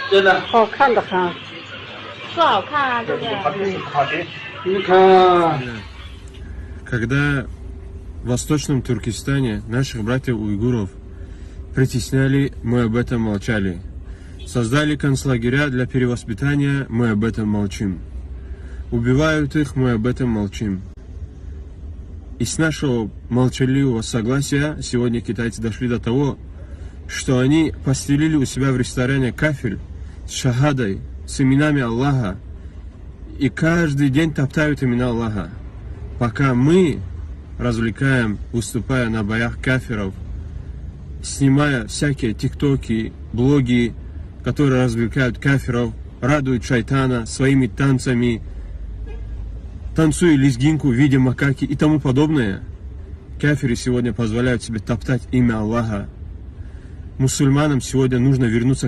真的。好看的很。说好看啊，这个。你看。Когда в Восточном Туркестане наших братьев-уйгуров притесняли, мы об этом молчали. Создали концлагеря для перевоспитания, мы об этом молчим. Убивают их, мы об этом молчим. И с нашего молчаливого согласия сегодня китайцы дошли до того, что они постелили у себя в ресторане кафель с шахадой, с именами Аллаха, и каждый день топтают имена Аллаха. Пока мы развлекаем, выступая на боях кафиров, снимая всякие тиктоки, блоги, которые развлекают кафиров, радуют шайтана своими танцами, танцуя лезгинку в виде макаки и тому подобное, кафиры сегодня позволяют себе топтать имя Аллаха. Мусульманам сегодня нужно вернуться